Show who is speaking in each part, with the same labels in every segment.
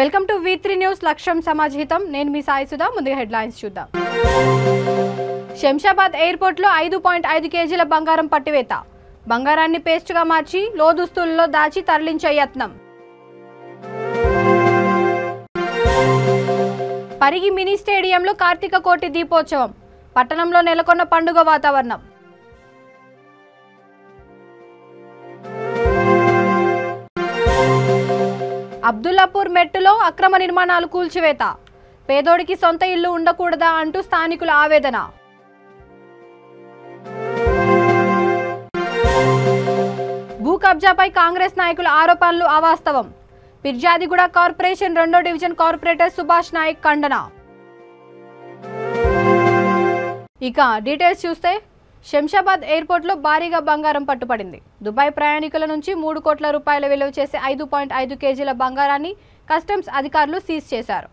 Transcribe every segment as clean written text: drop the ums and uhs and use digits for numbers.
Speaker 1: Welcome to V3 news లక్ష్యం సమాజహితం. నేను మీ సాయి సుధా. ముందుగా హెడ్లైన్స్ చూద్దాం. శంషాబాద్ ఎయిర్పోర్ట్లో 5.5 కేజీల బంగారం పట్టివేత. బంగారాన్ని పేస్టుగా మార్చి లోదుస్తుల్లో దాచి తరలించే యత్నం. పరిగి మినీ స్టేడియంలో కార్తీక కోటి దీపోత్సవం. పట్టణంలో నెలకొన్న పండుగ వాతావరణం. అబ్దుల్లాపూర్ మెట్టులో అక్రమ నిర్మాణాలు కూల్చివేత. పేదోడికి సొంత ఇల్లు ఉండకూడదా అంటూ స్థానికుల ఆవేదన. భూ కబ్జాపై కాంగ్రెస్ నాయకుల ఆరోపణలు అవాస్తవం. పిర్జాదిగూడ కార్పొరేషన్ 2వ డివిజన్ కార్పొరేటర్ సుభాష్ నాయక్ ఖండన. ఇక డీటెయిల్స్ చూస్తే శంషాబాద్ ఎయిర్పోర్ట్లో భారీగా బంగారం పట్టుపడింది. దుబాయ్ ప్రయాణికుల నుంచి 3 కోట్ల రూపాయల విలువ చేసే 5.5 కేజీల బంగారాన్ని కస్టమ్స్ అధికారులు సీజ్ చేశారు.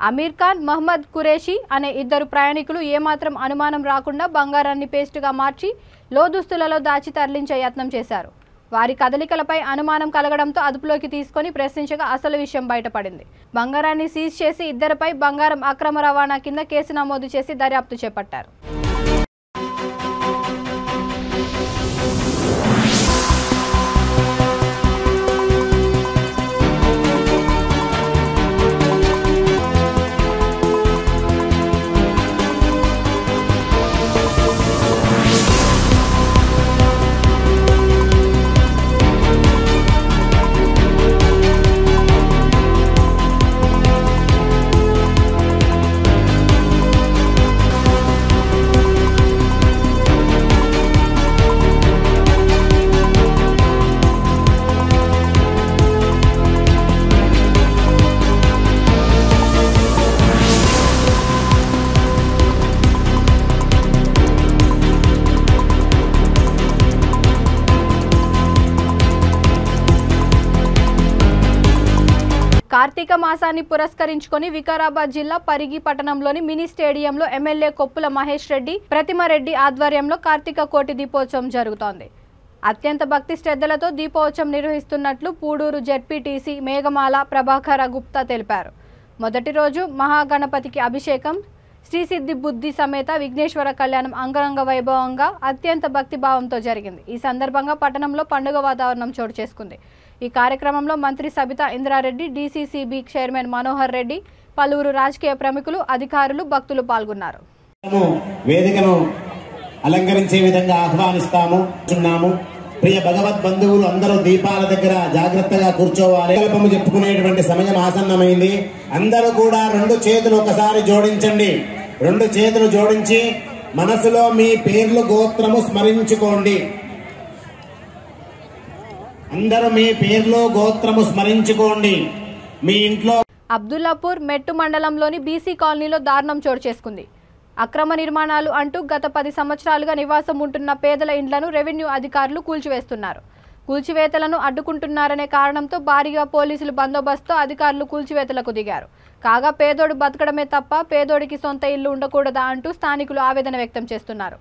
Speaker 1: అమీర్ ఖాన్, మహమ్మద్ కురేషి అనే 2 ప్రయాణికులు ఏమాత్రం అనుమానం రాకుండా బంగారాన్ని పేస్టుగా మార్చి లోదుస్తులలో దాచి తరలించే యత్నం చేశారు. వారి కదలికలపై అనుమానం కలగడంతో అదుపులోకి తీసుకొని ప్రశ్నించగా అసలు విషయం బయటపడింది. బంగారాన్ని సీజ్ చేసి 2పై బంగారం అక్రమ రవాణా కింద కేసు నమోదు చేసి దర్యాప్తు చేపట్టారు. కార్తీక మాసాన్ని పురస్కరించుకొని వికారాబాద్ జిల్లా పరిగి పట్టణంలోని మినీ స్టేడియంలో ఎమ్మెల్యే కొప్పుల మహేష్ రెడ్డి, ప్రతిమారెడ్డి ఆధ్వర్యంలో కార్తీక కోటి దీపోత్సవం జరుగుతోంది. అత్యంత భక్తి శ్రద్ధలతో దీపోత్సవం నిర్వహిస్తున్నట్లు పూడూరు జెడ్పీటీసీ మేఘమాల ప్రభాకర గుప్తా తెలిపారు. మొదటి రోజు మహాగణపతికి అభిషేకం, శ్రీ సిద్ధి బుద్ధి సమేత విఘ్నేశ్వర కళ్యాణం అంగరంగ వైభవంగా అత్యంత భక్తిభావంతో జరిగింది. ఈ సందర్భంగా పట్టణంలో పండుగ వాతావరణం చోటు చేసుకుంది. ఈ కార్యక్రమంలో మంత్రి సబితా ఇంద్రారెడ్డి, డీసీసీబీ చైర్మన్ మనోహర్ రెడ్డి, పలువురు రాజకీయ ప్రముఖులు, అధికారులు, భక్తులు పాల్గొన్నారు.
Speaker 2: వేదికను అలంకరించే విధంగా ఆహ్వానిస్తాము. ప్రియ భగవద్ బంధువులు అందరూ దీపాల దగ్గర జాగ్రత్తగా కూర్చోవాలి. కల్పము చెప్పుకునేటువంటి సమయం ఆసన్నమైంది. అందరూ కూడా 2 చేతులు ఒకసారి జోడించండి. 2 చేతులు జోడించి మనసులో మీ పేర్లు, గోత్రము స్మరించుకోండి. అందరూ మీ పేర్లు, గోత్రము స్మరించుకోండి. మీ ఇంట్లో
Speaker 1: అబ్దుల్లాపూర్ మెట్టు మండలంలోని బీసీ కాలనీలో దారుణం చోటు చేసుకుంది. అక్రమ నిర్మాణాలు అంటూ గత 10 సంవత్సరాలుగా నివాసం ఉంటున్న పేదల ఇండ్లను రెవెన్యూ అధికారులు కూల్చివేస్తున్నారు. కూల్చివేతలను అడ్డుకుంటున్నారనే కారణంతో భారీగా పోలీసులు బందోబస్తుతో అధికారులు కూల్చివేతలకు దిగారు. కాగా పేదోడు బతకడమే తప్ప పేదోడికి సొంత ఇల్లు ఉండకూడదా అంటూ స్థానికులు ఆవేదన వ్యక్తం చేస్తున్నారు.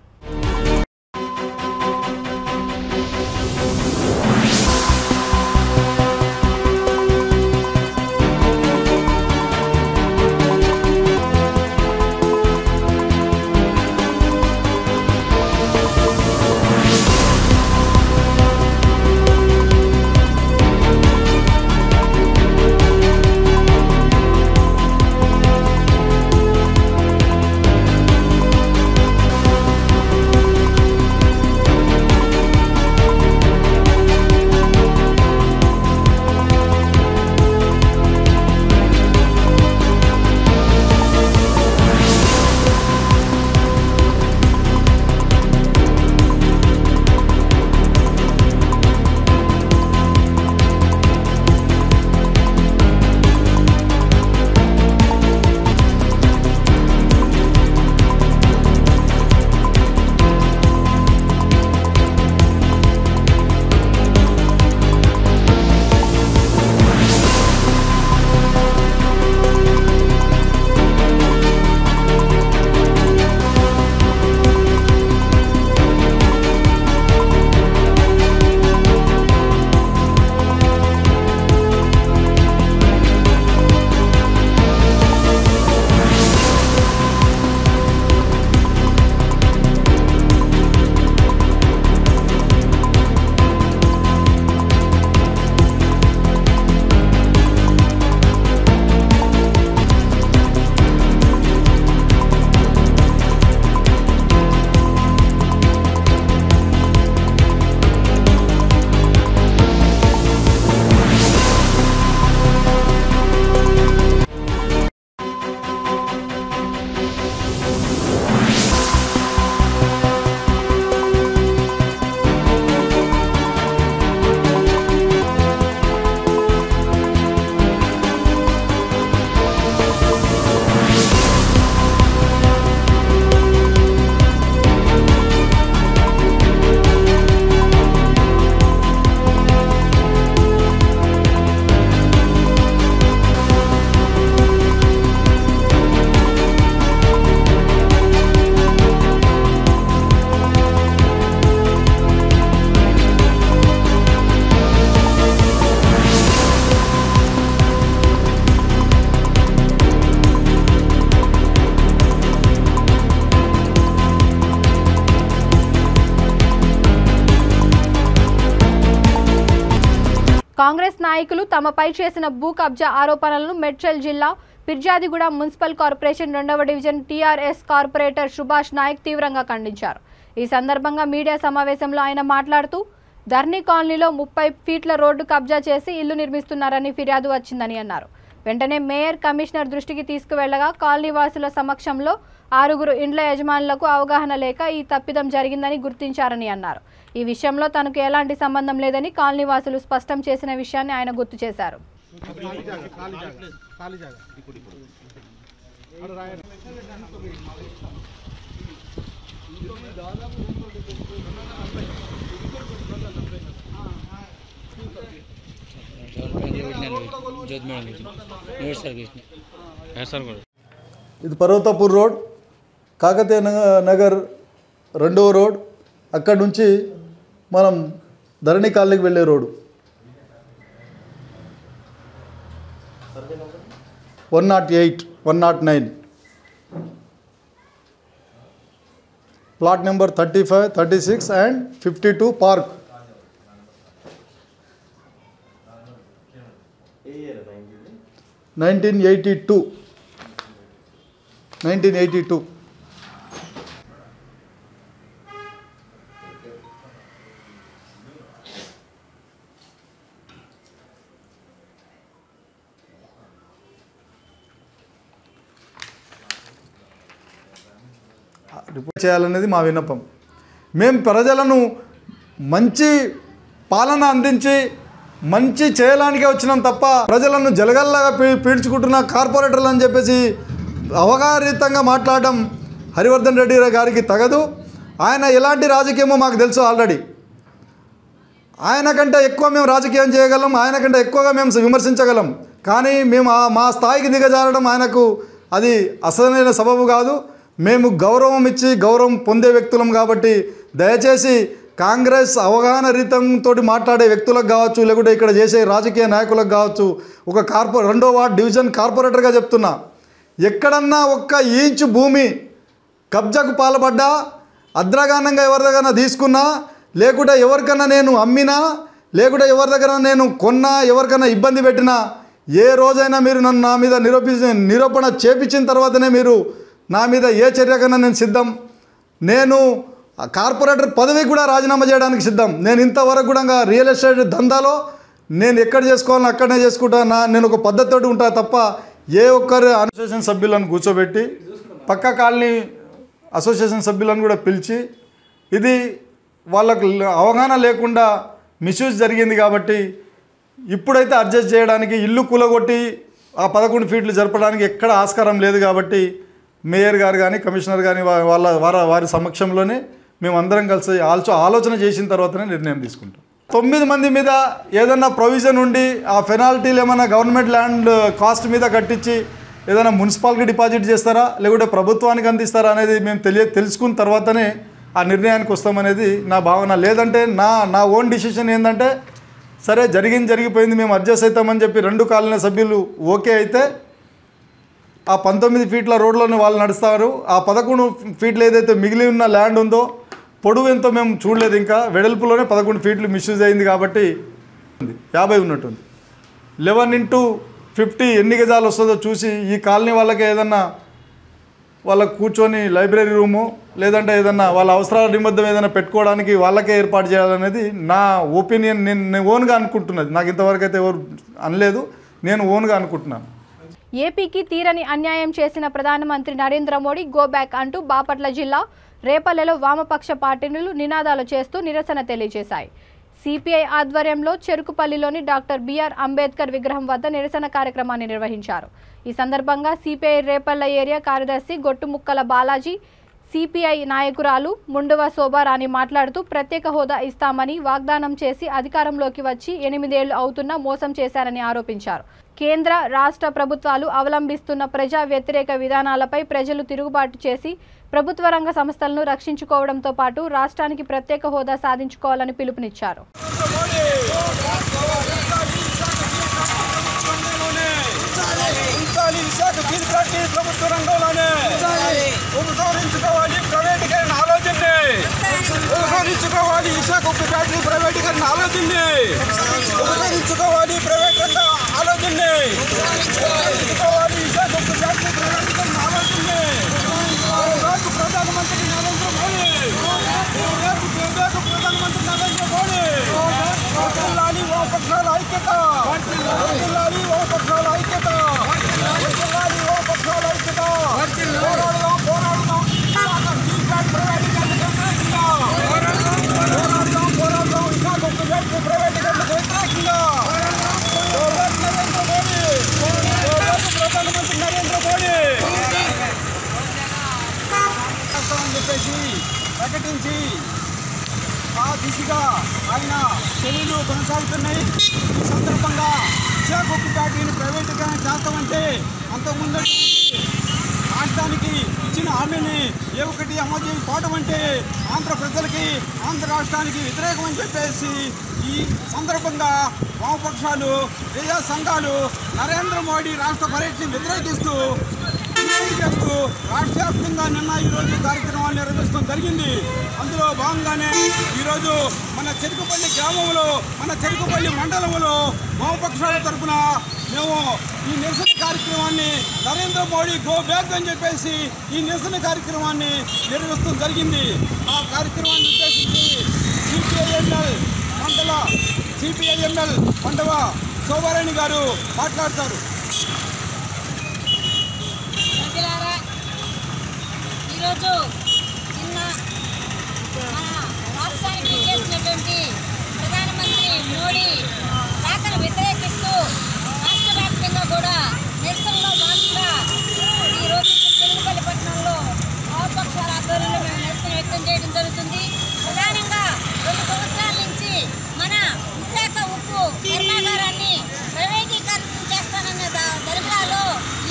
Speaker 1: నాయకులు తమపై చేసిన భూ కబ్జా ఆరోపణలను మేడ్చల్ జిల్లా ఫిర్యాదిగూడ మున్సిపల్ కార్పొరేషన్ 2వ division TRS corporator Subhash Naik తీవ్రంగా ఖండించారు. ఈ సందర్భంగా మీడియా సమావేశంలో ఆయన మాట్లాడుతూ ధర్నీ కాలనీలో 30 ఫీట్ల రోడ్డు కబ్జా చేసి ఇల్లు నిర్మిస్తున్నారని ఫిర్యాదు వచ్చిందని అన్నారు. వెంటనే మేయర్ కమిషనర్ దృష్టికి తీసుకువెళ్లగా కాలనీ వాసుల సమక్షంలో 6 ఇండ్ల యజమానులకు అవగాహన లేక ఈ తప్పిదం జరిగిందని గుర్తించారని అన్నారు. ఈ విషయంలో తనకు ఎలాంటి సంబంధం లేదని కాలనీ వాసులు స్పష్టం చేసిన విషయాన్ని ఆయన గుర్తు చేశారు.
Speaker 3: ఇది పర్వతాపూర్ రోడ్, కాకతీయ నగర్ 2వ రోడ్, అక్కడి నుంచి మనం ధరణి కాలనీకి వెళ్ళే road. 108, 109 plot number 35, 36 and 52 park. 1982. Report చేయాలనేది మా విన్నపం. మేము ప్రజలను మంచి పాలన అందించి మంచి చేయడానికే వచ్చినాం తప్ప ప్రజలను జలగల్లాగా పీడ్చుకుంటున్న కార్పొరేటర్లు అని చెప్పేసి అవగాహనరీతంగా మాట్లాడడం హరివర్ధన్ రెడ్డి గారికి తగదు. ఆయన ఎలాంటి రాజకీయమో మాకు తెలుసు ఆల్రెడీ. ఆయన కంటే ఎక్కువ మేము రాజకీయం చేయగలం, ఆయన కంటే ఎక్కువగా మేము విమర్శించగలం. కానీ మేము మా స్థాయికి దిగజారడం ఆయనకు అది అసలైన సబబు కాదు. మేము గౌరవం ఇచ్చి గౌరవం పొందే వ్యక్తులం కాబట్టి దయచేసి కాంగ్రెస్ అవగాహన రీతంతో మాట్లాడే వ్యక్తులకు కావచ్చు, లేకుంటే ఇక్కడ చేసే రాజకీయ నాయకులకు కావచ్చు, ఒక 2వ వార్డ్ డివిజన్ కార్పొరేటర్గా చెప్తున్నా, ఎక్కడన్నా ఒక్క ఇంచు భూమి కబ్జాకు పాల్పడ్డా, అద్రగానంగా ఎవరి దగ్గర తీసుకున్నా, లేకుంటే ఎవరికన్నా నేను అమ్మినా, లేకుంటే ఎవరి దగ్గర నేను కొన్నా, ఎవరికన్నా ఇబ్బంది పెట్టినా, ఏ రోజైనా మీరు నన్ను నా మీద నిరూపణ చేపించిన తర్వాతనే మీరు నా మీద ఏ చర్యకన్నా నేను సిద్ధం. నేను కార్పొరేటర్ పదవికి కూడా రాజీనామా చేయడానికి సిద్ధం. నేను ఇంతవరకు కూడా రియల్ ఎస్టేట్ దందాలో నేను ఎక్కడ చేసుకోవాలని అక్కడనే చేసుకుంటా. నేను ఒక పద్ధతితోటి ఉంటా తప్ప ఏ ఒక్కరు అసోసియేషన్ సభ్యులను కూర్చోబెట్టి పక్క కాలనీ అసోసియేషన్ సభ్యులను కూడా పిలిచి ఇది వాళ్ళకు అవగాహన లేకుండా మిస్యూజ్ జరిగింది కాబట్టి ఇప్పుడైతే అడ్జస్ట్ చేయడానికి ఇల్లు కూలగొట్టి ఆ 11 ఫీట్లు జరపడానికి ఎక్కడ ఆస్కారం లేదు కాబట్టి మేయర్ గారు కానీ కమిషనర్ కానీ వారి సమక్షంలోనే మేమందరం కలిసి ఆలోచన చేసిన తర్వాతనే నిర్ణయం తీసుకుంటాం. 9 మంది మీద ఏదన్నా ప్రొవిజన్ ఉండి ఆ పెనాల్టీలు ఏమైనా గవర్నమెంట్ ల్యాండ్ కాస్ట్ మీద కట్టించి ఏదైనా మున్సిపాలిటీ డిపాజిట్ చేస్తారా లేకుంటే ప్రభుత్వానికి అందిస్తారా అనేది మేము తెలుసుకున్న తర్వాతనే ఆ నిర్ణయానికి వస్తామనేది నా భావన. లేదంటే నా ఓన్ డిసిషన్ ఏంటంటే సరే జరిగిపోయింది మేము అడ్జస్ట్ అవుతామని చెప్పి 2 కాలనీ సభ్యులు ఓకే అయితే ఆ 19 ఫీట్ల రోడ్లోనే వాళ్ళు నడుస్తారు. ఆ 11 ఫీట్లు ఏదైతే మిగిలి ఉన్న ల్యాండ్ ఉందో పొడవు ఎంతో మేము చూడలేదు, ఇంకా వెడల్పులోనే 11 ఫీట్లు మిస్యూజ్ అయింది కాబట్టి 50 ఉన్నట్టుంది. 11x50 ఎన్ని గజాలు వస్తుందో చూసి ఈ కాలనీ వాళ్ళకి ఏదన్నా వాళ్ళకు కూర్చొని లైబ్రరీ రూము లేదంటే ఏదన్నా వాళ్ళ అవసరాల నిమిత్తం ఏదైనా పెట్టుకోవడానికి వాళ్ళకే ఏర్పాటు చేయాలనేది నా ఒపీనియన్. నేను ఓన్గా అనుకుంటున్నది, నాకు ఇంతవరకు అయితే ఎవరు అనలేదు, నేను ఓన్గా అనుకుంటున్నాను.
Speaker 1: ఏపీకి తీరని అన్యాయం చేసిన ప్రధానమంత్రి నరేంద్ర మోడీ గో బ్యాక్ అంటూ బాపట్ల జిల్లా రేపల్లెలో వామపక్ష పార్టీలు నినాదాలు చేస్తూ నిరసన తెలియజేశాయి. సిపిఐ ఆధ్వర్యంలో చెరుకుపల్లిలోని డాక్టర్ బిఆర్ అంబేద్కర్ విగ్రహం వద్ద నిరసన కార్యక్రమాన్ని నిర్వహించారు. ఈ సందర్భంగా సిపిఐ రేపల్ల ఏరియా కార్యదర్శి గొట్టుముక్కల బాలాజీ, సిపిఐ నాయకురాలు ముండువ శోభారాణి మాట్లాడుతూ ప్రత్యేక హోదా ఇస్తామని వాగ్దానం చేసి అధికారంలోకి వచ్చి 8 ఏళ్లు అవుతున్నా మోసం చేశారని ఆరోపించారు. కేంద్ర రాష్ట్ర ప్రభుత్వాలు అవలంబిస్తున్న ప్రజా వ్యతిరేక విధానాలపై ప్రజలు తిరుగుబాటు చేసి ప్రభుత్వ రంగ సంస్థలను రక్షించుకోవడంతో పాటు రాష్ట్రానికి ప్రత్యేక హోదా సాధించుకోవాలని పిలుపునిచ్చారు.
Speaker 4: ప్రభుత్వ రంగంలోనే ఉపసంహరించుకోవాలి, ప్రైవేటీకరణ ఆలోచన ఉపసంహరించుకోవాలి విశాఖ ఉక్కు ఫ్యాక్టరీ ప్రైవేటీకరణ ఆలోచనని ఉపసంహరించుకోవాలి ప్రైవేట్ రంగ ఆలోచనని ఉపసంహరించుకోవాలి విశాఖ ఉక్కు ఫ్యాక్టరీ ప్రైవేటీకరణ ఆలోచనని ప్రధానమంత్రి నరేంద్ర మోడీ ప్రధానమంత్రి నరేంద్ర మోడీ వర్ధిల్లాలి వామపక్షాల ఐక్యత వర్ధిల్లాలి వామపక్షాల ఐక్యత వర్ధిల్లాలి వామపక్షాల ఐక్యత పోరాడదాం పోరాడదాం పోరాడదాం విశాఖ ఉక్కు ఫ్యాక్టరీ ప్రైవేటీకరణకు వ్యతిరేకంగా నరేంద్ర మోడీ ప్రధానమంత్రి నరేంద్ర మోడీ అని చెప్పేసి ప్రకటించి ఆ దిశగా ఆయన చర్యలు కొనసాగుతున్నాయి. ఈ సందర్భంగా విశాఖ ఉక్కు ఫ్యాక్టరీని ప్రైవేటీకరణ చేస్తామంటే అంతకుముందు రాష్ట్రానికి ఇచ్చిన హామీని ఏ ఒక్కటి అమలు చేయకపోవడం అంటే ఆంధ్ర ప్రజలకి ఆంధ్ర రాష్ట్రానికి వ్యతిరేకమని చెప్పేసి ఈ సందర్భంగా వామపక్షాలు ప్రజా సంఘాలు నరేంద్ర మోడీ రాష్ట్ర పర్యటనని వ్యతిరేకిస్తూ రాష్ట్ర వ్యాప్తంగా నిన్న ఈరోజు కార్యక్రమాలు నిర్వహించడం జరిగింది. అందులో భాగంగానే ఈరోజు మన చెరుకుపల్లి గ్రామంలో మన చెరుకుపల్లి మండలంలో వామపక్షాల తరఫున మేము ఈ నిరసన కార్యక్రమాన్ని నరేంద్ర మోడీ గో బ్యాక్ అని చెప్పేసి ఈ నిరసన కార్యక్రమాన్ని నిర్వహించడం జరిగింది. ఆ కార్యక్రమాన్ని ఉద్దేశించి సిపిఐఎంఎల్ మండవ శోభారాణి గారు మాట్లాడతారు.
Speaker 5: ఈరోజు నిన్న మన రాష్ట్రానికి చేసినటువంటి ప్రధానమంత్రి మోడీ రాకను వ్యతిరేకిస్తూ రాష్ట్ర వ్యాప్తంగా కూడా నిరసనలో భాగంగా ఈరోజు చెరుకుపల్లి పట్టణంలో వామపక్షాల ఆధ్వర్యంలో మేము నిరసన వ్యక్తం చేయడం జరుగుతుంది. ప్రధానంగా 2 సంవత్సరాల నుంచి మన విశాఖ ఉక్కు కర్మాగారాన్ని ప్రైవేటీకరణ చేస్తానన్న దరిద్రాల్లో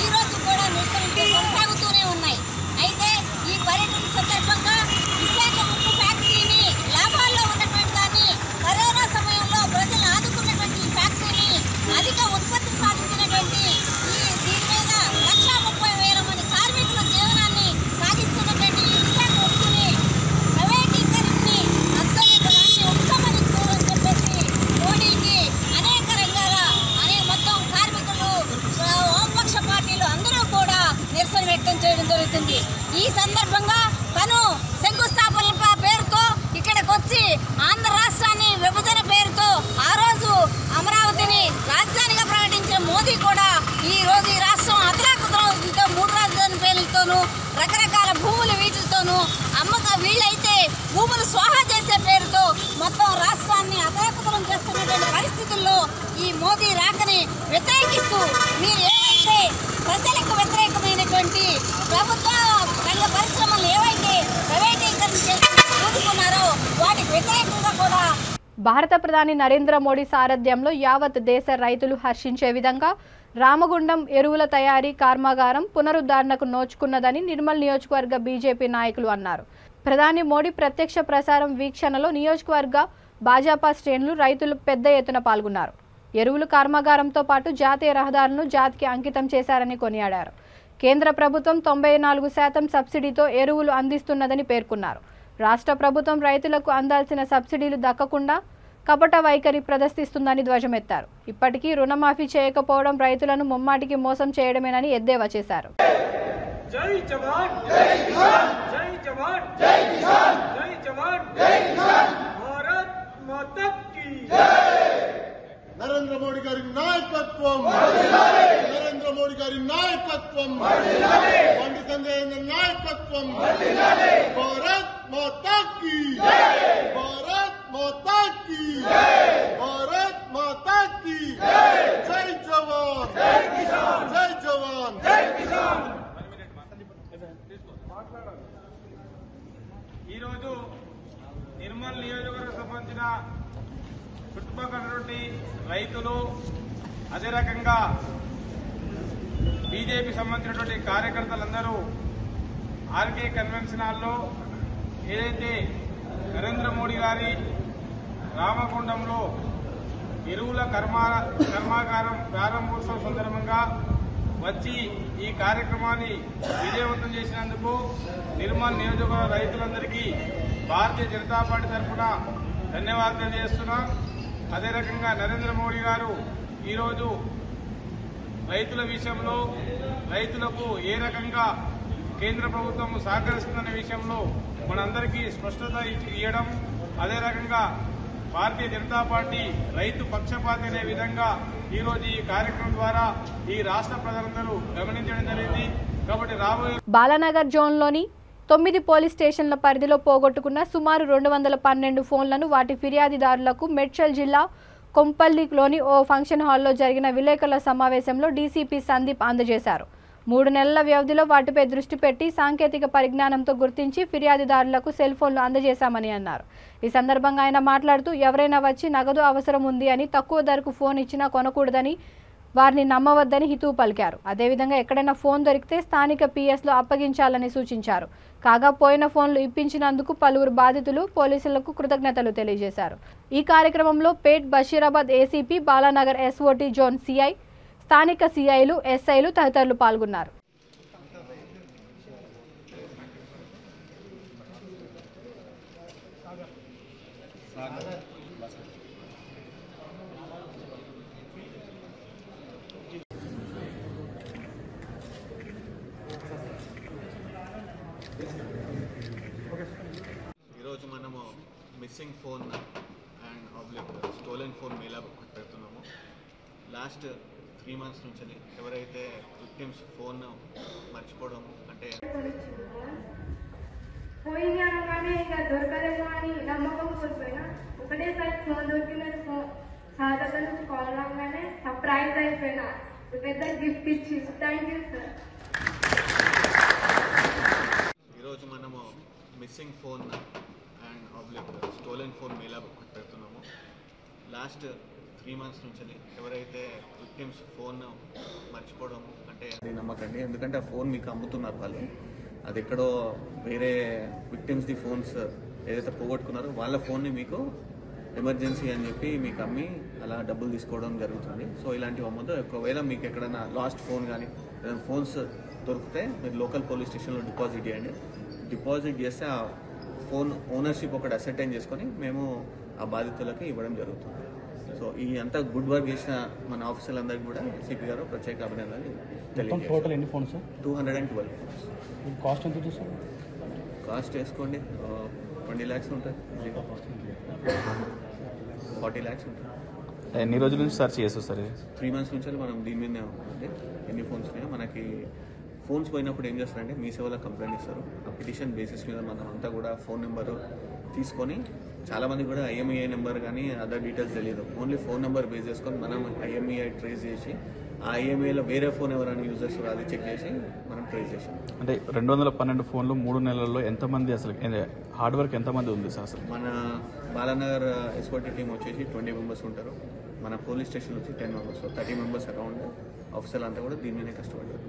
Speaker 5: ఈరోజు కూడా నిరసనలు కొనసాగుతూనే ఉన్నాయి. అయితే ఈ పర్యటన సందర్భంగా విశాఖ ఉక్కు ఫ్యాక్టరీని లాభాల్లో ఉన్నటువంటి దాన్ని కరోనా సమయంలో ప్రజలను ఆదుకున్నటువంటి ఈ ఫ్యాక్టరీని అధిక ఉత్పత్తి సాధించినటువంటి దీని మీద 1,30,000 మంది కార్మికుల జీవనాన్ని సాగిస్తున్నటువంటి ఈ విశాఖ ఉక్కుని ప్రైవేటీకరణని దాన్ని ఉపసంహరించుకోవాలని చెప్పేసి మోడీకి అనేక రంగాల మొత్తం కార్మికులు వామపక్ష పార్టీలు అందరూ కూడా నిరసన వ్యక్తం చేయడం జరుగుతుంది. ఈ సందర్భంగా తను శంకుస్థాపన పేరుతో ఇక్కడికి వచ్చి ఆంధ్ర రాష్ట్రాన్ని విభజన పేరుతో ఆ రోజు అమరావతిని రాజధానిగా ప్రకటించిన మోదీ కూడా ఈ రోజు ఈ రాష్ట్రం అతలాకుతలంతో 3 రాజధాని పేర్లతోనూ రకరకాల భూముల వీటితోనూ వీళ్ళైతే భూములు స్వాహా చేసే పేరుతో మొత్తం రాష్ట్రాన్ని అతలాకుతలం చేస్తున్నటువంటి పరిస్థితుల్లో ఈ మోదీ రాకని వ్యతిరేకిస్తూ మీరు ఏవైతే ప్రజలకు వ్యతిరేకమైనటువంటి ప్రభుత్వ రంగ పరిశ్రమలు ఏవైతే ప్రైవేటీకరణ చేసి కూడుకున్నారో వాటికి వ్యతిరేకంగా కూడా
Speaker 1: భారత ప్రధాని నరేంద్ర మోడీ సారథ్యంలో యావత్ దేశ రైతులు హర్షించే విధంగా రామగుండం ఎరువుల తయారీ కర్మాగారం పునరుద్ధరణకు నోచుకున్నదని నిర్మల్ నియోజకవర్గ బీజేపీ నాయకులు అన్నారు. ప్రధాని మోడీ ప్రత్యక్ష ప్రసారం వీక్షణలో నియోజకవర్గ భాజపా శ్రేణులు రైతులు పెద్ద ఎత్తున పాల్గొన్నారు. ఎరువుల కర్మాగారంతో పాటు జాతీయ రహదారులను జాతికి అంకితం చేశారని కొనియాడారు. కేంద్ర ప్రభుత్వం 94% సబ్సిడీతో ఎరువులు అందిస్తున్నదని పేర్కొన్నారు. రాష్ట్ర ప్రభుత్వం రైతులకు అందాల్సిన సబ్సిడీలు దక్కకుండా కపట వైఖరి ప్రదర్శిస్తుందని ధ్వజమెత్తారు. ఇప్పటికీ రుణమాఫీ చేయకపోవడం రైతులను ముమ్మాటికి మోసం చేయడమేనని ఎద్దేవా చేశారు.
Speaker 4: జై జవాన్ జై కిసాన్ జై జవాన్ జై కిసాన్ జై జవాన్ జై కిసాన్ భారత్ మాతా కీ జై.
Speaker 6: నరేంద్ర మోడీ గారి నాయకత్వం నరేంద్ర మోడీ గారి నాయకత్వం బండి సంజయ్ నాయకత్వం భారత్ మాతా కీ భారత్ మాతా కీ భారత్ మాతా కీ జై జవాన్ జై కిసాన్ జై జవాన్ జై కిసాన్.
Speaker 4: ఈరోజు నిర్మల్ నియోజకవర్గం సంబంధించిన చుట్టుపక్కల రైతులు అదే రకంగా బీజేపీ సంబంధించినటువంటి కార్యకర్తలందరూ ఆర్కే కన్వెన్షన్ హాల్లో ఏదైతే నరేంద్ర మోడీ గారి రామగుండంలో ఎరువుల కర్మాగారం ప్రారంభోత్సవం సందర్భంగా వచ్చి ఈ కార్యక్రమాన్ని విజయవంతం చేసినందుకు నిర్మల్ నియోజకవర్గ రైతులందరికీ భారతీయ జనతా పార్టీ తరఫున ధన్యవాదాలు చేస్తున్నాం. అదే రకంగా నరేంద్ర మోడీ గారు ఈరోజు రైతుల విషయంలో రైతులకు ఏ రకంగా కేంద్ర ప్రభుత్వం సహకరిస్తుందనే విషయంలో మనందరికీ స్పష్టత ఇవ్వడం, అదే రకంగా భారతీయ జనతా పార్టీ రైతు పక్షపాతి అనే విధంగా ఈరోజు ఈ కార్యక్రమం ద్వారా ఈ రాష్ట్ర ప్రజలందరూ గమనించడం జరిగింది. కాబట్టి రాబోయే
Speaker 1: బాలానగర్ జోన్లోని 9 పోలీస్ స్టేషన్ల పరిధిలో పోగొట్టుకున్న సుమారు 212 ఫోన్లను వాటి ఫిర్యాదుదారులకు మేడ్చల్ జిల్లా కొంపల్లిలోని ఓ ఫంక్షన్ హాల్లో జరిగిన విలేకరుల సమావేశంలో డీసీపీ సందీప్ అందజేశారు. 3 నెలల వ్యవధిలో వాటిపై దృష్టి పెట్టి సాంకేతిక పరిజ్ఞానంతో గుర్తించి ఫిర్యాదుదారులకు సెల్ ఫోన్లు అందజేశామని అన్నారు. ఈ సందర్భంగా ఆయన మాట్లాడుతూ ఎవరైనా వచ్చి నగదు అవసరం ఉంది అని తక్కువ ధరకు ఫోన్ ఇచ్చినా కొనకూడదని, వారిని నమ్మవద్దని హితవు పలికారు. అదేవిధంగా ఎక్కడైనా ఫోన్ దొరికితే స్థానిక పిఎస్లో అప్పగించాలని సూచించారు. కాగా పోయిన ఫోన్లు ఇప్పించినందుకు పలువురు బాధితులు పోలీసులకు కృతజ్ఞతలు తెలియజేశారు. ఈ కార్యక్రమంలో Pet Basheerabad ACP, Balanagar SOT zone CI, స్థానిక సిఐలు, ఎస్ఐలు తదితరులు పాల్గొన్నారు.
Speaker 7: ఈరోజు మనము missing phone and stolen phone mela పెడుతున్నాము. లాస్ట్ 3 months నుంచి ఎవరైతే విక్టిమ్స్ ఫోన్ మర్చిపోవడం అంటే
Speaker 8: పోయింది అనగానే ఇక దొరకదేమో అని నమ్మకం కోల్పోయినా ఒకటేసారి ఫోన్ దొరికిందని సాధారణ నుంచి కాల్ రాగానే సర్ప్రైజ్ అయిపోయినా. పెద్ద గిఫ్ట్ ఇచ్చి థ్యాంక్ యూ సార్.
Speaker 7: ఈరోజు మనము missing phone and stolen phone mela పెడుతున్నాము. లాస్ట్ 3 months నుంచి ఎవరైతే విక్టిమ్స్ ఫోన్ మర్చిపోవడం అంటే అది నమ్మకండి. ఎందుకంటే ఆ ఫోన్ మీకు అమ్ముతున్నారు వాళ్ళు. అది ఎక్కడో వేరే విక్టిమ్స్ది ఫోన్స్ ఏదైతే పోగొట్టుకున్నారో వాళ్ళ ఫోన్ని మీకు ఎమర్జెన్సీ అని చెప్పి మీకు అమ్మి అలా డబ్బులు తీసుకోవడం జరుగుతుంది. సో ఇలాంటివి అమ్మద్దు. ఒకవేళ మీకు ఎక్కడైనా లాస్ట్ ఫోన్ కానీ ఏదైనా ఫోన్స్ దొరికితే మీరు లోకల్ పోలీస్ స్టేషన్లో డిపాజిట్ చేయండి. డిపాజిట్ చేస్తే ఆ ఫోన్ ఓనర్షిప్ ఒకటి అసర్టైన్ చేసుకొని మేము ఆ బాధితులకి ఇవ్వడం జరుగుతుంది. సో ఈ అంతా గుడ్ వర్క్ చేసిన మన ఆఫీసర్లందరికీ కూడా సిపి గారు ప్రత్యేక అభినందనలు తెలియజేస్తారు.
Speaker 9: టోటల్ ఎన్ని ఫోన్స్?
Speaker 7: 212 ఫోన్స్.
Speaker 9: కాస్ట్ ఎంత చూసారు?
Speaker 7: కాస్ట్ వేసుకోండి 20 lakhs ఉంటుంది, 40 lakhs ఉంటుంది.
Speaker 9: ఎన్ని రోజుల నుంచి సెర్చ్ చేస్తారు సార్?
Speaker 7: 3 months నుంచి మనం దీని మీదనే ఉంటుంది. ఎన్ని ఫోన్స్ ఉన్నాయో మనకి ఫోన్స్ పోయినప్పుడు ఏం చేస్తారంటే మీ సేవలో కంప్లైంట్ ఇస్తారు. ఆ పిటిషన్ బేసిస్ మీద మనం అంతా కూడా ఫోన్ నెంబరు తీసుకొని, చాలామంది కూడా ఐఎంఈఐ నెంబర్ కానీ అదర్ డీటెయిల్స్ తెలియదు. ఓన్లీ ఫోన్ నెంబర్ బేస్ చేసుకొని మనం ఐఎంఈఐ ట్రేస్ చేసి ఆ ఐఎంఈఐలో వేరే ఫోన్ ఎవరైనా యూజ్ చేస్తారో అది చెక్ చేసి మనం ట్రేస్ చేసాం.
Speaker 9: అంటే 212 ఫోన్లు 3 నెలల్లో ఎంతమంది అసలు హార్డ్ వర్క్ ఎంతమంది ఉంది సార్? అసలు
Speaker 7: మన బాలానగర్ ఎస్ఓటీ టీం వచ్చేసి 20 members ఉంటారు. మన పోలీస్ స్టేషన్ వచ్చి 10 members, 30 members అరౌండ్ ఆఫీసర్లు అంతా కూడా దీని మీదనే కష్టపడ్డారు.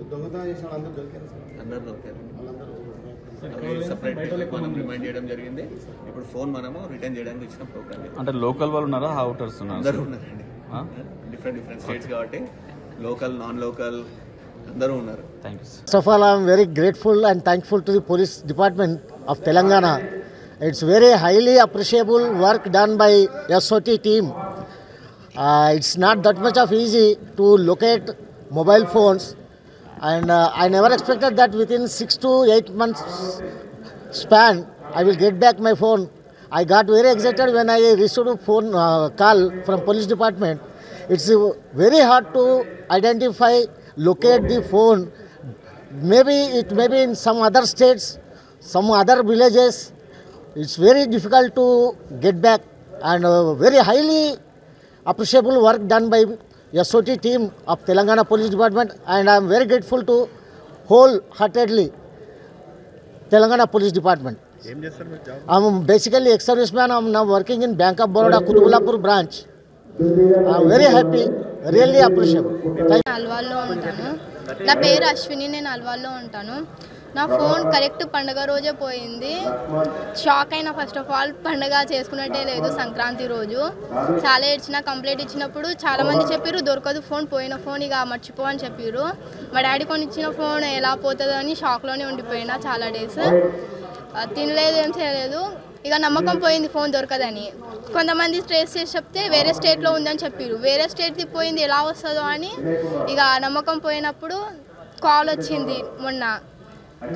Speaker 7: అందరూ దొరికారు. సపరేట్ మనం రిమైండ్ చేయడం జరిగింది. ఇప్పుడు ఫోన్ మనము రిటర్న్ చేయడానికి ఇచ్చిన ప్రోగ్రామ్.
Speaker 9: అంటే లోకల్ వాళ్ళు ఉన్నారా, అవుటర్స్ ఉన్నారా?
Speaker 7: అందరూ ఉన్నారండి. డిఫరెంట్ స్టేట్స్ కాబట్టి లోకల్, నాన్ లోకల్ అందరూ ఉన్నారు.
Speaker 9: Thank you.
Speaker 10: First of all, I am very grateful and thankful to the police department of Telangana. It's very highly appreciable work done by SOT team. It's not that much of easy to locate mobile phones, and I never expected that within 6 to 8 months span I will get back my phone. I got very excited when I received a phone call from police department. It's very hard to identify, locate the phone. Maybe it may be in some other states, some other villages. It's very difficult to get back, and very highly appreciable work done by SOT team of Telangana Police Department, and I am very grateful to wholeheartedly Telangana Police Department. I'm basically ex-serviceman. I'm now working in Bank of Baroda, Kutubulapur branch. I'm very happy, really appreciable.
Speaker 11: అల్వాల్లో ఉంటాను. నా పేరు అశ్విని, నేను అల్వాల్లో ఉంటాను. నా phone correct పండుగ రోజే పోయింది. Shock అయినా. ఫస్ట్ ఆఫ్ ఆల్ పండుగ చేసుకున్నట్టే లేదు. సంక్రాంతి రోజు చాలా ఏడ్చిన. కంప్లైంట్ ఇచ్చినప్పుడు చాలామంది చెప్పారు దొరకదు ఫోన్, పోయిన ఫోన్ ఇక మర్చిపో అని చెప్పారు. మా డాడీ కొని ఇచ్చిన ఫోన్ ఎలా పోతుందని షాక్లోనే ఉండిపోయినా చాలా డేస్. తినలేదు, ఏం చేయలేదు. ఇక నమ్మకం పోయింది ఫోన్ దొరకదని. కొంతమంది ట్రేస్ చేసి చెప్తే వేరే స్టేట్లో ఉందని చెప్పారు. వేరే స్టేట్ది పోయింది ఎలా వస్తుందో అని ఇక నమ్మకం పోయినప్పుడు కాల్ వచ్చింది. మొన్న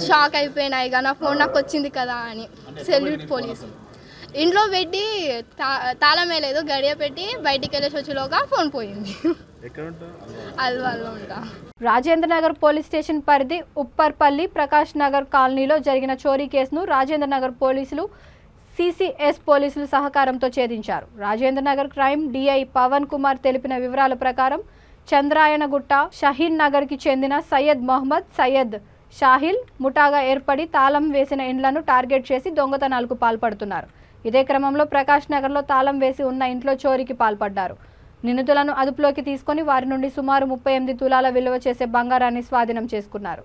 Speaker 11: షాక్ అయిపోయినా, ఇక నా ఫోన్ నాకు వచ్చింది కదా అని. Salute police. ఇంట్లో పెట్టి తాళం వేయలేదు, గడియ పెట్టి బయటికి వెళ్ళేసి వచ్చేలోగా ఫోన్ పోయింది. అల్వాల్లో ఉంటా.
Speaker 1: రాజేంద్ర నగర్ పోలీస్ స్టేషన్ పరిధి ఉప్పర్పల్లి ప్రకాష్ నగర్ కాలనీలో జరిగిన చోరీ కేసును రాజేంద్ర నగర్ పోలీసులు సిసిఎస్ పోలీసులు సహకారంతో ఛేదించారు. రాజేంద్ర నగర్ క్రైమ్ డిఐ పవన్ కుమార్ తెలిపిన వివరాల ప్రకారం చంద్రాయనగుట్ట షహీన్ నగర్కి చెందిన సయ్యద్ మొహమ్మద్, సయ్యద్ షాహిల్ ముఠాగా ఏర్పడి తాళం వేసిన ఇండ్లను టార్గెట్ చేసి దొంగతనాలకు పాల్పడుతున్నారు. ఇదే క్రమంలో ప్రకాష్ నగర్లో తాళం వేసి ఉన్న ఇంట్లో చోరీకి పాల్పడ్డారు. నిందితులను అదుపులోకి తీసుకొని వారి నుండి సుమారు 38 తులాల విలువ చేసే బంగారాన్ని స్వాధీనం చేసుకున్నారు.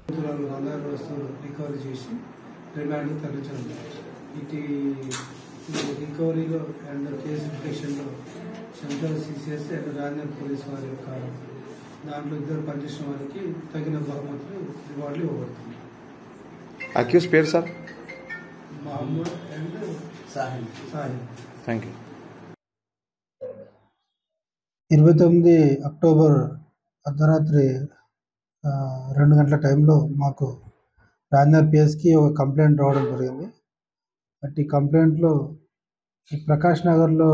Speaker 12: రికవరీలో అండ్ కేసు డిటెక్షన్లో central CCS and Rajendra police వారి యొక్క దాంట్లో ఇద్దరు పనిచేసిన వారికి తగిన బహుమతులు రివార్డులు ఇవ్వబడుతుంది.
Speaker 13: అక్యూజ్ పేరు sir?
Speaker 12: Mohammed and Sahil.
Speaker 13: Thank you.
Speaker 12: 29 October అర్ధరాత్రి 2 గంటల టైంలో మాకు రాజేంద్ర పిఎస్కి ఒక కంప్లైంట్ రావడం జరిగింది. అట్టి కంప్లైంట్లో ఈ ప్రకాష్ నగర్లో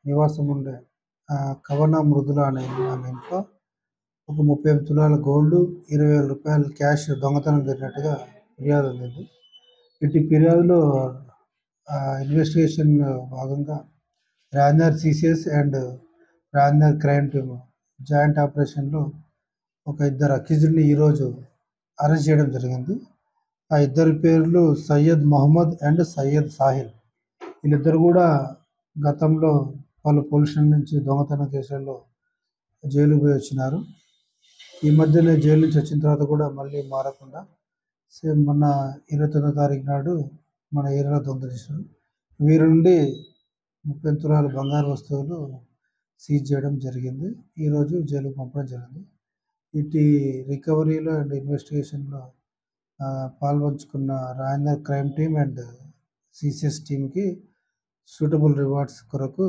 Speaker 12: నివాసం ఉండే కవన మృదుల అనే ఆమె ఇంట్లో ఒక 38 తులాల గోల్డ్, 20,000 రూపాయలు క్యాష్ దొంగతనం జరిగినట్టుగా ఫిర్యాదు అందింది. ఇటు ఫిర్యాదులో ఇన్వెస్టిగేషన్ భాగంగా Rajendra CCS and Rajendra crime team joint ఆపరేషన్లో ఒక ఇద్దరు అక్యూజ్డ్ని ఈరోజు అరెస్ట్ చేయడం జరిగింది. ఆ ఇద్దరి పేర్లు సయ్యద్ మొహమ్మద్ అండ్ సయ్యద్ సాహిల్. వీళ్ళిద్దరు కూడా గతంలో వాళ్ళు పోలీస్ స్టేషన్ నుంచి దొంగతనం కేసుల్లో జైలుకు పోయి వచ్చినారు. ఈ మధ్యనే జైలు నుంచి వచ్చిన తర్వాత కూడా మళ్ళీ మారకుండా సేమ్ మొన్న 29వ తారీఖు నాడు మన ఏరియాలో దొంగ చేశారు. వీరి నుండి 30 తులాల బంగారు వస్తువులు సీజ్ చేయడం జరిగింది. ఈరోజు జైలుకు పంపడం జరిగింది. ఇటు రికవరీలో అండ్ ఇన్వెస్టిగేషన్లో పాల్పంచుకున్న Rajendra crime team and CCS టీమ్కి సూటబుల్ రివార్డ్స్ కొరకు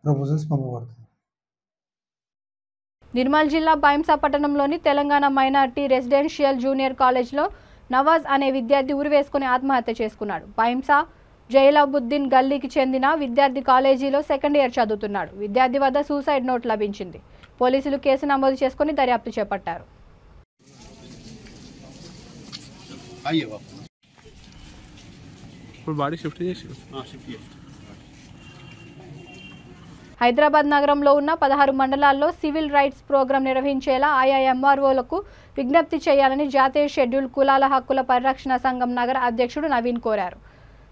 Speaker 12: ప్రపోజల్స్ పంపబడుతుంది.
Speaker 1: నిర్మల్ జిల్లా బైంసా పట్టణంలోని తెలంగాణ మైనార్టీ రెసిడెన్షియల్ జూనియర్ కాలేజ్లో నవాజ్ అనే విద్యార్థి ఉరివేసుకుని ఆత్మహత్య చేసుకున్నాడు. బైంసా జైలాబుద్దీన్ గల్లీకి చెందిన విద్యార్థి కాలేజీలో సెకండ్ ఇయర్ చదువుతున్నాడు. విద్యార్థి వద్ద సూసైడ్ నోట్ లభించింది. పోలీసులు కేసు నమోదు చేసుకుని దర్యాప్తు చేపట్టారు. హైదరాబాద్ నగరంలో ఉన్న 16 మండలాల్లో సివిల్ రైట్స్ ప్రోగ్రాం నిర్వహించేలా ఆయా ఎంఆర్ఓలకు విజ్ఞప్తి చేయాలని జాతీయ షెడ్యూల్ కులాల హక్కుల పరిరక్షణ సంఘం నగర అధ్యక్షుడు నవీన్ కోరారు.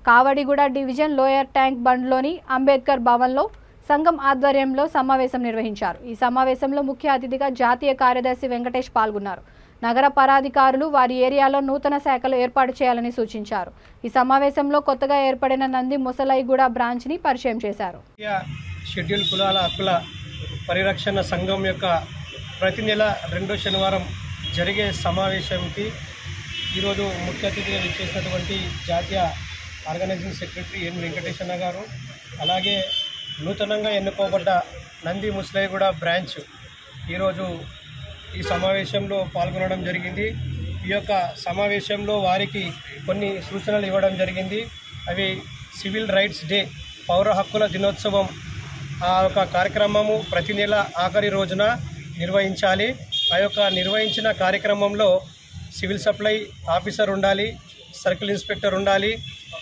Speaker 1: కావడిగూడ డివిజన్ లోయర్ ట్యాంక్ బండ్లోని అంబేద్కర్ భవన్లో సంఘం ఆధ్వర్యంలో సమావేశం నిర్వహించారు. ఈ సమావేశంలో ముఖ్య అతిథిగా జాతీయ కార్యదర్శి వెంకటేష్ పాల్గొన్నారు. నగర పరాధికారులు వారి ఏరియాలో నూతన శాఖలు ఏర్పాటు చేయాలని సూచించారు. ఈ సమావేశంలో కొత్తగా ఏర్పడిన నంది ముసలైగూడ బ్రాంచ్ని పరిచయం చేశారు.
Speaker 14: షెడ్యూల్ కులాల హక్కుల పరిరక్షణ సంఘం యొక్క ప్రతి నెల 2వ శనివారం జరిగే సమావేశంకి ఈరోజు ముఖ్య అతిథిగా ఇచ్చేసినటువంటి జాతీయ ఆర్గనైజింగ్ సెక్రటరీ ఎన్ వెంకటేశ్వర గారు, అలాగే నూతనంగా ఎన్నుకోబడ్డ నంది ముసలైగూడ బ్రాంచ్ ఈరోజు ఈ సమావేశంలో పాల్గొనడం జరిగింది. ఈ యొక్క సమావేశంలో వారికి కొన్ని సూచనలు ఇవ్వడం జరిగింది. అవి సివిల్ రైట్స్ డే, పౌర హక్కుల దినోత్సవం ఆ యొక్క కార్యక్రమము ప్రతి నెల ఆఖరి రోజున నిర్వహించాలి. ఆ యొక్క నిర్వహించిన కార్యక్రమంలో సివిల్ సప్లై ఆఫీసర్ ఉండాలి, సర్కిల్ ఇన్స్పెక్టర్ ఉండాలి,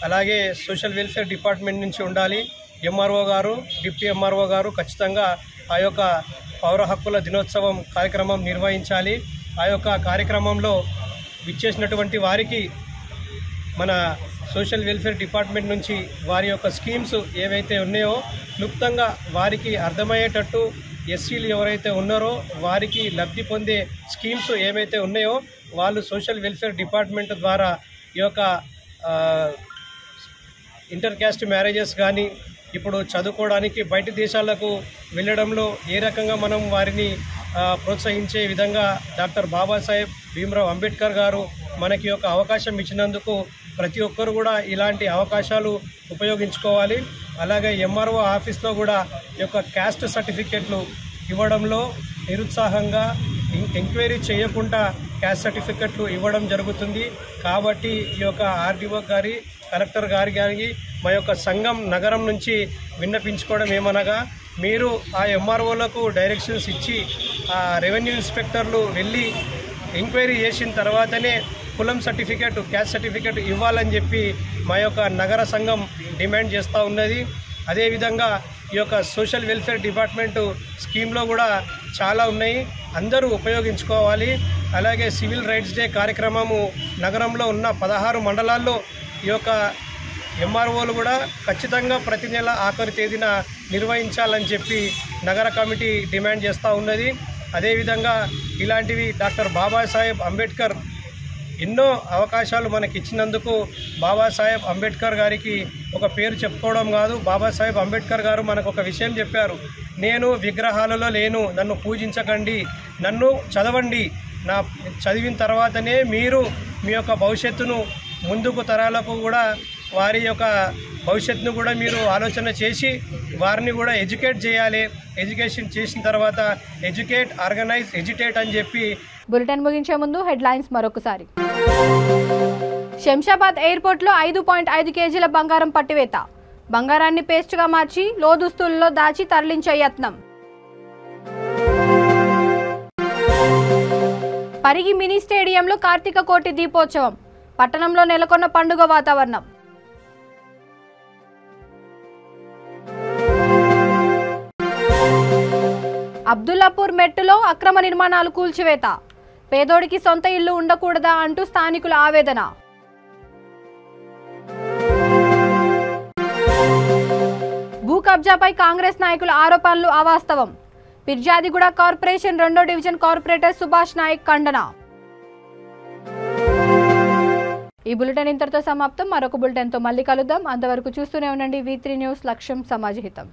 Speaker 14: అలాగే సోషల్ వెల్ఫేర్ డిపార్ట్మెంట్ నుంచి ఉండాలి, ఎంఆర్ఓ గారు, డిప్యూటీ ఎంఆర్ఓ గారు ఖచ్చితంగా ఆ యొక్క పౌర హక్కుల దినోత్సవం కార్యక్రమం నిర్వహించాలి. ఆ యొక్క కార్యక్రమంలో విచ్చేసినటువంటి వారికి మన సోషల్ వెల్ఫేర్ డిపార్ట్మెంట్ నుంచి వారి యొక్క స్కీమ్స్ ఏవైతే ఉన్నాయో క్లుప్తంగా వారికి అర్థమయ్యేటట్టు ఎస్సీలు ఎవరైతే ఉన్నారో వారికి లబ్ధి పొందే స్కీమ్స్ ఏవైతే ఉన్నాయో వాళ్ళు సోషల్ వెల్ఫేర్ డిపార్ట్మెంట్ ద్వారా ఈ యొక్క ఇంటర్ క్యాస్ట్ మ్యారేజెస్ కానీ ఇప్పుడు చదువుకోవడానికి బయట దేశాలకు వెళ్ళడంలో ఏ రకంగా మనం వారిని ప్రోత్సహించే విధంగా డాక్టర్ బాబాసాహెబ్ భీమ్రావ్ అంబేద్కర్ గారు మనకి యొక్క అవకాశం ఇచ్చినందుకు ప్రతి ఒక్కరు కూడా ఇలాంటి అవకాశాలు ఉపయోగించుకోవాలి. అలాగే ఎంఆర్ఓ ఆఫీస్లో కూడా ఈ యొక్క క్యాస్ట్ సర్టిఫికెట్లు ఇవ్వడంలో నిరుత్సాహంగా ఎంక్వైరీ చేయకుండా క్యాస్ట్ సర్టిఫికెట్లు ఇవ్వడం జరుగుతుంది. కాబట్టి ఈ యొక్క ఆర్డీఓ గారి, కలెక్టర్ గారికి మా యొక్క సంఘం నగరం నుంచి విన్నపించుకోవడం ఏమనగా, మీరు ఆ ఎంఆర్ఓలకు డైరెక్షన్స్ ఇచ్చి ఆ రెవెన్యూ ఇన్స్పెక్టర్లు వెళ్ళి ఎంక్వైరీ చేసిన తర్వాతనే కులం సర్టిఫికెట్, క్యాస్ట్ సర్టిఫికెట్ ఇవ్వాలని చెప్పి మా యొక్క నగర సంఘం డిమాండ్ చేస్తూ ఉన్నది. అదేవిధంగా ఈ యొక్క సోషల్ వెల్ఫేర్ డిపార్ట్మెంటు స్కీమ్లో కూడా చాలా ఉన్నాయి, అందరూ ఉపయోగించుకోవాలి. అలాగే సివిల్ రైట్స్ డే కార్యక్రమము నగరంలో ఉన్న 16 మండలాల్లో ఈ యొక్క ఎంఆర్ఓలు కూడా ఖచ్చితంగా ప్రతి నెల ఆఖరి తేదీన నిర్వహించాలని చెప్పి నగర కమిటీ డిమాండ్ చేస్తూ ఉన్నది. అదేవిధంగా ఇలాంటివి డాక్టర్ బాబాసాహెబ్ అంబేద్కర్ ఎన్నో అవకాశాలు మనకి ఇచ్చినందుకు బాబాసాహెబ్ అంబేద్కర్ గారికి ఒక పేరు చెప్పుకోవడం కాదు, బాబాసాహెబ్ అంబేద్కర్ గారు మనకు ఒక విషయం చెప్పారు. నేను విగ్రహాలలో లేను, నన్ను పూజించకండి, నన్ను చదవండి, నా చదివిన తర్వాతనే మీరు మీ యొక్క భవిష్యత్తును ముందుకు తరాలకు కూడా వారి యొక్క భవిష్యత్తును కూడా మీరు ఆలోచన చేసి వారిని కూడా ఎడ్యుకేట్ చేయాలి. ఎడ్యుకేషన్ చేసిన తర్వాత ఎడ్యుకేట్, ఆర్గనైజ్, ఎడ్యుటేట్ అని చెప్పి.
Speaker 1: బులెటిన్ ముగించే ముందు హెడ్లైన్స్ మరొకసారి. శంషాబాద్ ఎయిర్పోర్ట్లో 5.5 కేజీల బంగారం పట్టివేత. బంగారాన్ని పేస్ట్గా మార్చి లోదుస్తుల్లో దాచి తరలించే యత్నం. పరిగి మినీ స్టేడియంలో కార్తీక కోటి దీపోత్సవం. పట్టణంలో నెలకొన్న పండుగ వాతావరణం. అబ్దుల్లాపూర్ మెట్టులో అక్రమ నిర్మాణాలు కూల్చివేత. పేదోడికి సొంత ఇల్లు ఉండకూడదా అంటూ స్థానికుల ఆవేదన. భూ కబ్జాపై కాంగ్రెస్ నాయకుల ఆరోపణలు అవాస్తవం. పిర్జాదిగూడ కార్పొరేషన్ 2వ డివిజన్ కార్పొరేటర్ సుభాష్ నాయక్ ఖండన. ఈ బులెటిన్ ఇంతటితో సమాప్తం. మరొక బులెటిన్తో మళ్ళీ కలుద్దాం. అంతవరకు చూస్తూనే ఉండండి V3 న్యూస్. లక్ష్యం సమాజహితం.